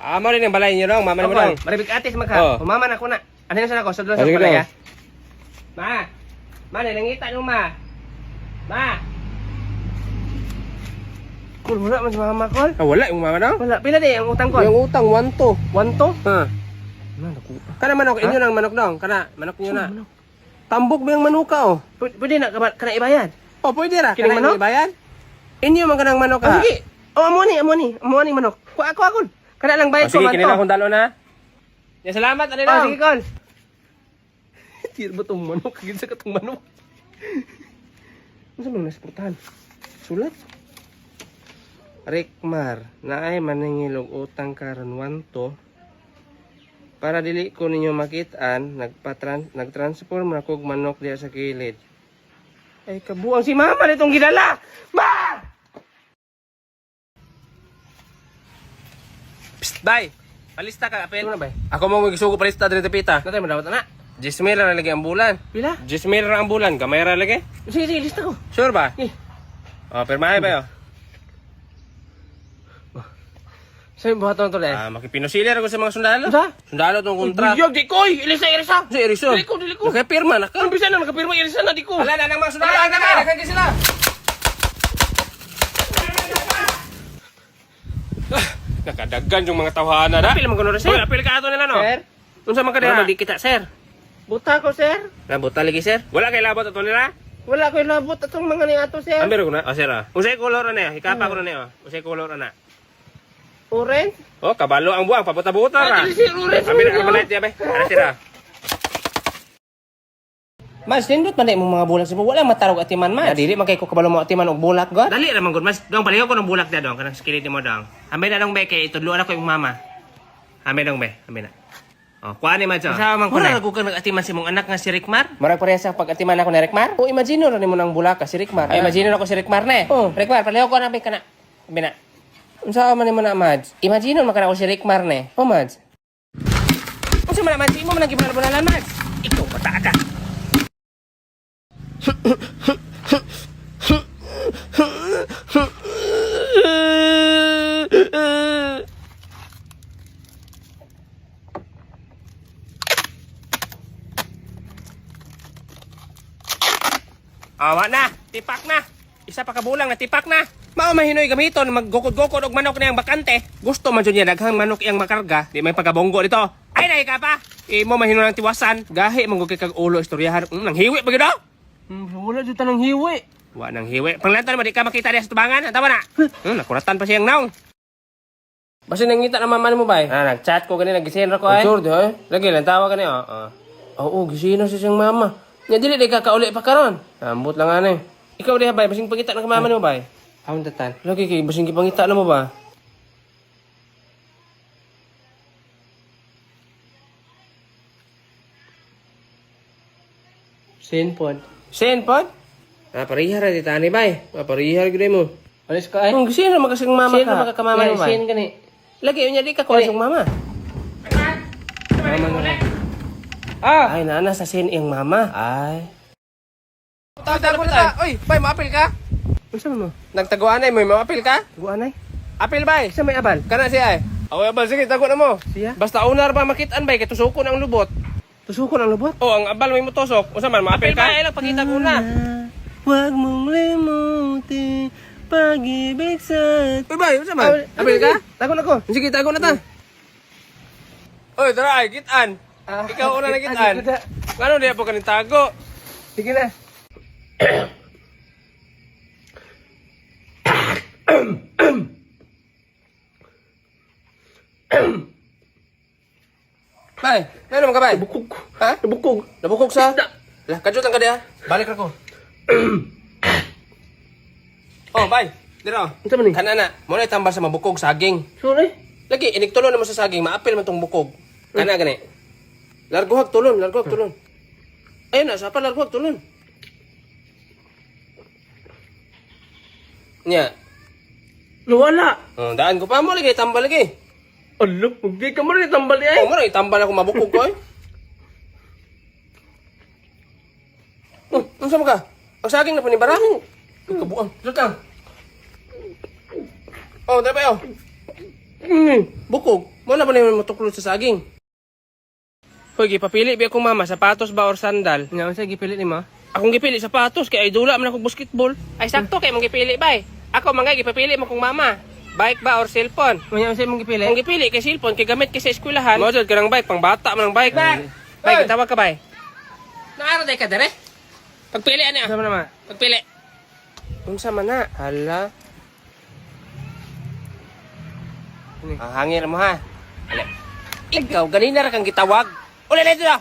Amo rin ang balay niyo dong, mama mo dong. Maribig atis magka. Mama na ko na. Ano na sana ko sa dulo sa balay ha. Ma. Ma nangita no ma. Ma. Kul wala man sa mama kol. Ah, wala yung mama dong. Wala pila di ang utang ko. Yung utang 1 to. 1 to? Ha. Ano ko? Kana manok inyo nang manok dong. Kana manok niyo na. Tambok ba yung manuka oh? Pwede na kana ibayad. Oh, pwede ra. Kining manok? Ibayan? Inyo man kanang manok ha. Sige. Oh amo ni manok. Kuha ako. Kana lang bayad ko Sige, man kinila to. akong dalo na. Ya, salamat, ano Oh, lang. sige kol. Tira ba tong manok? Kagin sa katong manok. Ano sa mga nasportahan? Sulat? Rikmar, naay maningilog utang karon 1 to. Para dili ko ninyo makitaan, nagtransform na kog manok diya sa kilid. Ay kabuang si mama nitong gidala. Ma! Psst, bay. Palista ka, apel. Ano na bay? Ako mo magsugo palista dito pita. Natay madawat na. 10 mil ra lagi ang bulan. Pila? 10 mil ra ang bulan, gamay ra lagi. Sige, sige, lista ko. Sure ba? Eh, Oh, permahay ba yo? sa'yo buhaton to le. Ah, makipinusilir ako sa mga sundalo. Unsa? Sundalo tong kontra. Buyog, di ko. Ilisa. Si Erison. Dili ko. Nakapirma na ka. Ang bisa na nakapirma, ilisa na, di ko. Wala na ng mga sundalo. Wala na. Nakakagin sila. Nakadagan yung mga tawhana na. Apil man kuno Hoy, sir. apil ka ato nila no. Sir? Unsa man ka Wala diha? di kita, sir. Buta ko, sir. Nabuta lagi sir. Wala kay labot ato nila. Wala ko labot atong mga ni ato, sir. Ambero ko na. Oh, sir ah. Unsay kolor na hikapa ko na niya. Unsay kolor na. Orange? Oh, kabalo ang buwang pabuta-buta ra. Dili sir, orange. Abi na kabalit diya bay. Ara sira. Mas, nindot man mong mga bulak sa wala matarog atiman, mas. Dili man kay ko kabalo mo atiman og bulak god. Dali ra man gud, mas. Dong paliho ko ng bulak na dong, kanang skilid mo dong. Ambay na dong be kay itudlo na ko yung mama. Ambay dong be, ambay na. Oh, kuha ni man siya. Kasama man ko na. Wala ko kang nag-atiman si mong anak nga si Rikmar. Marag pareha sa pag-atiman ako ni Rikmar. O imagine ra nimo nang bulak ka si Rikmar. Ay, imagine ako si Rikmar na eh. Oh. Rikmar, paliho ko na bay kana. Abi na. Unsa man nimo na, Mads? Imagine man kana ako si Rikmar na eh. Oh, Mads. Unsa man Mads, imo man ang gibunalan Mads. Ikaw bata ka. Awa na, tipak na. Isa pa kabulang na tipak na. Mao mahinoy gamiton maggukod-gukod og manok niyang bakante. Gusto man jud niya daghang manok iyang makarga, di may pagabonggo dito. Ay nay ka pa. Imo mahino ng tiwasan, gahi man gugay kag ulo istoryahan. Nang hiwi pa gyud oh. Wala jud tanang hiwi. Wa nang hiwi. Panglantan mo di ka makita diya sa tubangan. Tama na. Nakuratan pa siyang naong. Basta nangita na mama mo bay. Ah, nag-chat ko ganina nagising ra ko ay. Sure di ay. Lagi lang tawa ka niya. Oo, gisino sa siyang mama. Nya dili di ka kauli pa karon. Ambot lang ani. Ikaw diha bay, basing pagita ng mama mo bay. Awon datan. Lagi kay basing gipangita na mo ba? Sinpod. Sen pod? Ah, parihar di tani bay. Ah, parihar gyud mo. Alis ka ay. Kung gising na magasing mama Sino ka. makakamama mo bay? Sin Sin gani. Lagi unya di ka kuha siyang mama. Ah, Ay, nana sa sin iyang mama. Ay. Puta. Oy, bay, maapil ka? unsa man mo? Nagtaguan ay mo, maapil ka? Guanay. Apil bay. Sa may abal. Kana siya ay. Ako abal sige, tago na mo. Siya? Basta unar pa makitaan bay kay tusukon ang lubot. Tusukon ang lubot. Oh, ang abal may mutusok. Unsa man, maapil ka? Ay, lang pakita ko na. Huwag mong limutin pag-ibig sa... Uy, bay, unsa man? Apil ka? Tago na ko. Sige, tago na ta. Oy, tara ay, kitaan. Ah, Ikaw una na kitaan. Sige, Ngano di po kaning tago? sige na. Bay, meron ka bay? Bukog. Ha? Bukog. Nabukog sa? Lah, kajut ang kadiya. Balik ako. Oh, bay. Dira. Unsa man ni? Kana na, mo na tambal sa mabukog saging. Sorry. Lagi iniktulo na mo sa saging, maapil man tong bukog. Kana gani. Larguhag tulon, larguhag tulon. Ayun na, sapa larguhag tulon. Nya. Nawala. Oh, daan ko pa mo lagi tambal lagi. Alo, hindi ka mo rin tambal ay. Oh, mo na itambal ako mabukog ko eh. Oh, unsa man ka? Ang saging na panibara. Kabuang. Lutang. Oh, dara ba yo? Mm. Bukog. Mo na ba naman matuklod sa saging? Hoy, gipapili bi akong mama, sapatos ba or sandal? Nya unsa gipili nimo? Akong gipili sapatos kay idula man akong basketball. Ay sakto kay mong gipili bay. Ako mangay gipapili mo kong mama. Bike ba or cellphone? Nya unsa imong gipili? Kung gipili kay cellphone kay gamit kay sa eskwelahan. Mo jud ka ng bike, pang bata man ang bike. Bay, tawag ka bay. Naara day ka dere? Pagpili ani Unsa man naman? Pagpili. Unsa man na? Hala. Hangir mo ha. Ale. Ikaw ganina ra kang gitawag. Uli dito na.